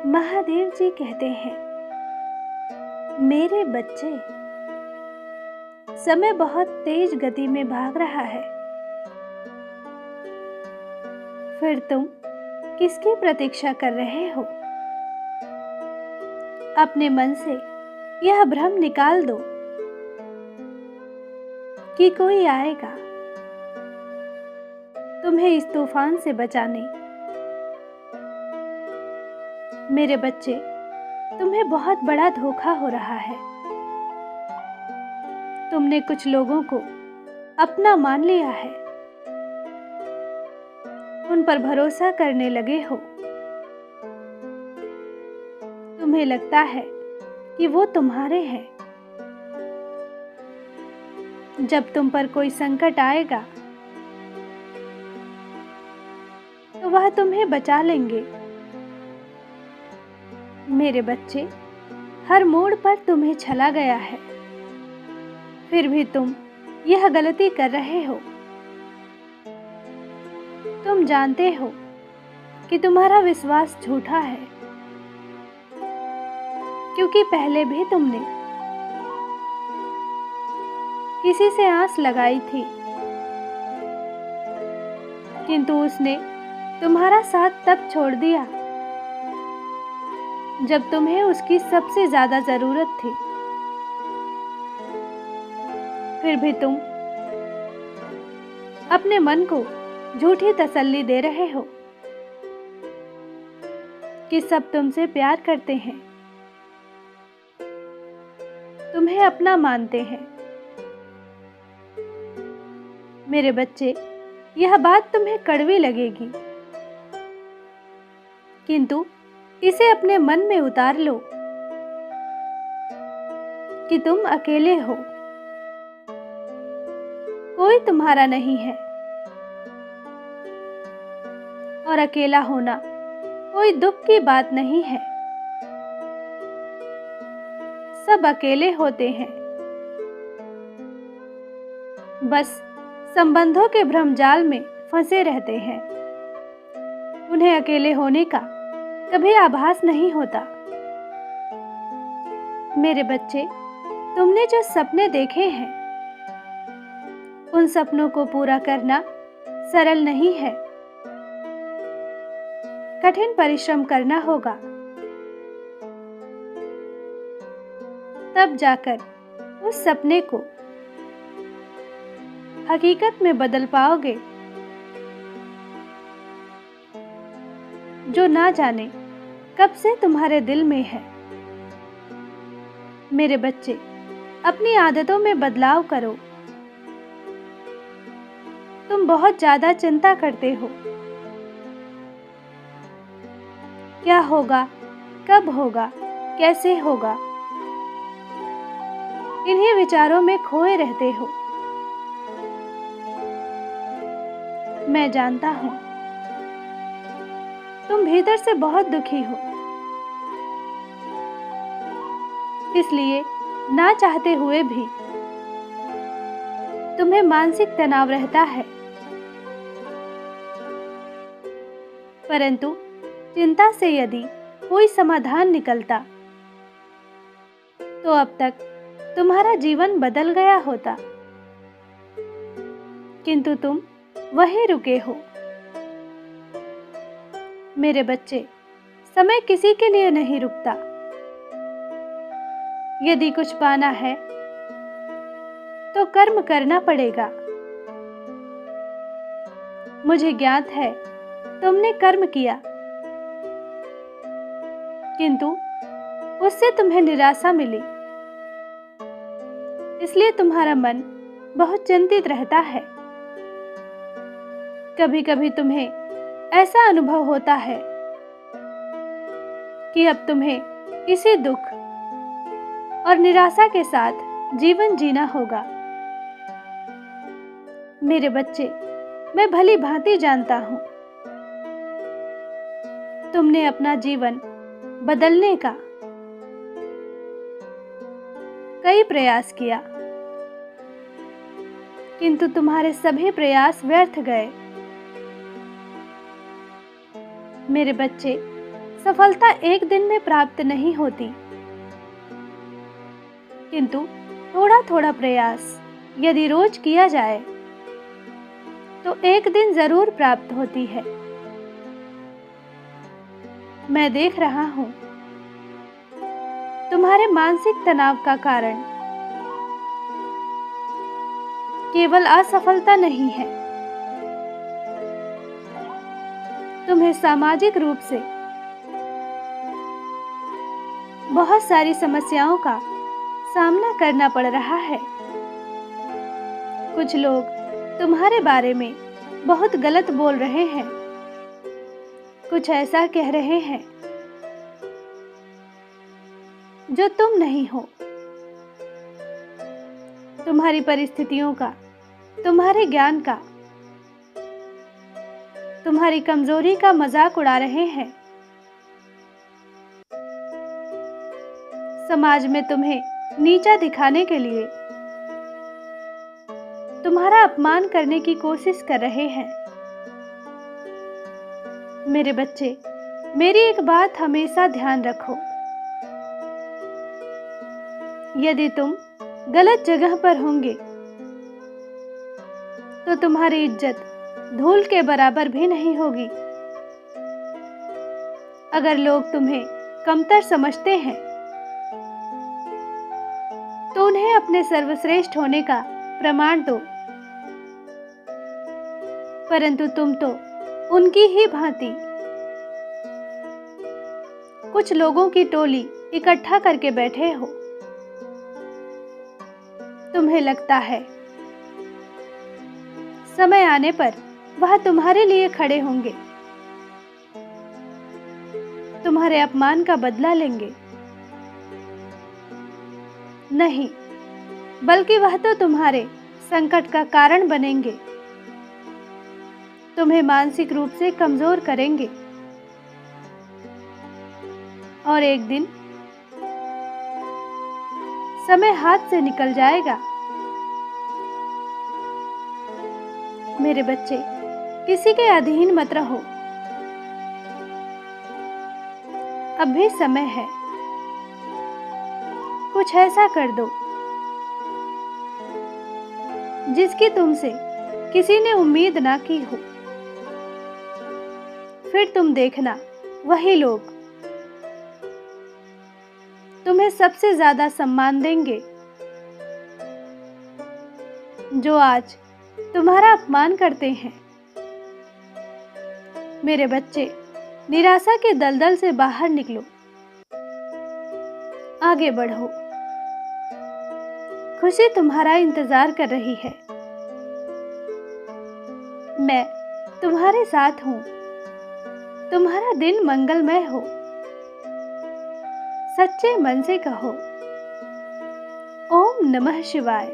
महादेव जी कहते हैं, मेरे बच्चे, समय बहुत तेज गति में भाग रहा है। फिर तुम किसकी प्रतीक्षा कर रहे हो? अपने मन से यह भ्रम निकाल दो कि कोई आएगा तुम्हें इस तूफान से बचाने। मेरे बच्चे, तुम्हें बहुत बड़ा धोखा हो रहा है। तुमने कुछ लोगों को अपना मान लिया है, उन पर भरोसा करने लगे हो। तुम्हें लगता है कि वो तुम्हारे हैं। जब तुम पर कोई संकट आएगा तो वह तुम्हें बचा लेंगे। मेरे बच्चे, हर मोड़ पर तुम्हें छला गया है, फिर भी तुम यह गलती कर रहे हो। तुम जानते हो कि तुम्हारा विश्वास झूठा है, क्योंकि पहले भी तुमने किसी से आस लगाई थी, किंतु उसने तुम्हारा साथ तब छोड़ दिया जब तुम्हें उसकी सबसे ज्यादा जरूरत थी। फिर भी तुम अपने मन को झूठी तसल्ली दे रहे हो कि सब तुमसे प्यार करते हैं, तुम्हें अपना मानते हैं। मेरे बच्चे, यह बात तुम्हें कड़वी लगेगी, किंतु इसे अपने मन में उतार लो कि तुम अकेले हो, कोई तुम्हारा नहीं है। और अकेला होना कोई दुख की बात नहीं है। सब अकेले होते हैं, बस संबंधों के भ्रमजाल में फंसे रहते हैं। उन्हें अकेले होने का कभी आभास नहीं होता। मेरे बच्चे, तुमने जो सपने देखे हैं, उन सपनों को पूरा करना सरल नहीं है। कठिन परिश्रम करना होगा, तब जाकर उस सपने को हकीकत में बदल पाओगे। जो ना जाने कब से तुम्हारे दिल में है। मेरे बच्चे, अपनी आदतों में बदलाव करो। तुम बहुत ज्यादा चिंता करते हो। क्या होगा, कब होगा, कैसे होगा, इन्हीं विचारों में खोए रहते हो। मैं जानता हूं, तुम भीतर से बहुत दुखी हो, इसलिए ना चाहते हुए भी तुम्हें मानसिक तनाव रहता है। परंतु चिंता से यदि कोई समाधान निकलता तो अब तक तुम्हारा जीवन बदल गया होता, किंतु तुम वहीं रुके हो। मेरे बच्चे, समय किसी के लिए नहीं रुकता। यदि कुछ पाना है तो कर्म करना पड़ेगा। मुझे ज्ञात है तुमने कर्म किया, किंतु उससे तुम्हें निराशा मिली, इसलिए तुम्हारा मन बहुत चिंतित रहता है। कभी कभी तुम्हें ऐसा अनुभव होता है कि अब तुम्हें इसी दुख और निराशा के साथ जीवन जीना होगा। मेरे बच्चे, मैं भली भांति जानता हूं, तुमने अपना जीवन बदलने का कई प्रयास किया, किंतु तुम्हारे सभी प्रयास व्यर्थ गए। मेरे बच्चे, सफलता एक दिन में प्राप्त नहीं होती, किंतु थोड़ा थोड़ा प्रयास यदि रोज किया जाए तो एक दिन जरूर प्राप्त होती है। मैं देख रहा हूं तुम्हारे मानसिक तनाव का कारण केवल असफलता नहीं है, तुम्हें सामाजिक रूप से बहुत सारी समस्याओं का सामना करना पड़ रहा है। कुछ लोग तुम्हारे बारे में बहुत गलत बोल रहे हैं, कुछ ऐसा कह रहे हैं जो तुम नहीं हो। तुम्हारी परिस्थितियों का, तुम्हारे ज्ञान का, तुम्हारी कमजोरी का मजाक उड़ा रहे हैं। समाज में तुम्हें नीचा दिखाने के लिए तुम्हारा अपमान करने की कोशिश कर रहे हैं। मेरे बच्चे, मेरी एक बात हमेशा ध्यान रखो। यदि तुम गलत जगह पर होंगे तो तुम्हारी इज्जत धूल के बराबर भी नहीं होगी। अगर लोग तुम्हें कमतर समझते हैं तो उन्हें अपने सर्वश्रेष्ठ होने का प्रमाण दो, परंतु तुम तो उनकी ही भांति कुछ लोगों की टोली इकट्ठा करके बैठे हो। तुम्हें लगता है समय आने पर वह तुम्हारे लिए खड़े होंगे, तुम्हारे अपमान का बदला लेंगे। नहीं, बल्कि वह तो तुम्हारे संकट का कारण बनेंगे, तुम्हें मानसिक रूप से कमजोर करेंगे और एक दिन समय हाथ से निकल जाएगा। मेरे बच्चे, किसी के अधीन मत रहो। अब भी समय है, कुछ ऐसा कर दो जिसकी तुमसे किसी ने उम्मीद ना की हो। फिर तुम देखना, वही लोग तुम्हें सबसे ज्यादा सम्मान देंगे जो आज तुम्हारा अपमान करते हैं। मेरे बच्चे, निराशा के दलदल से बाहर निकलो, आगे बढ़ो। खुशी तुम्हारा इंतजार कर रही है। मैं तुम्हारे साथ हूं। तुम्हारा दिन मंगलमय हो। सच्चे मन से कहो, ओम नमः शिवाय।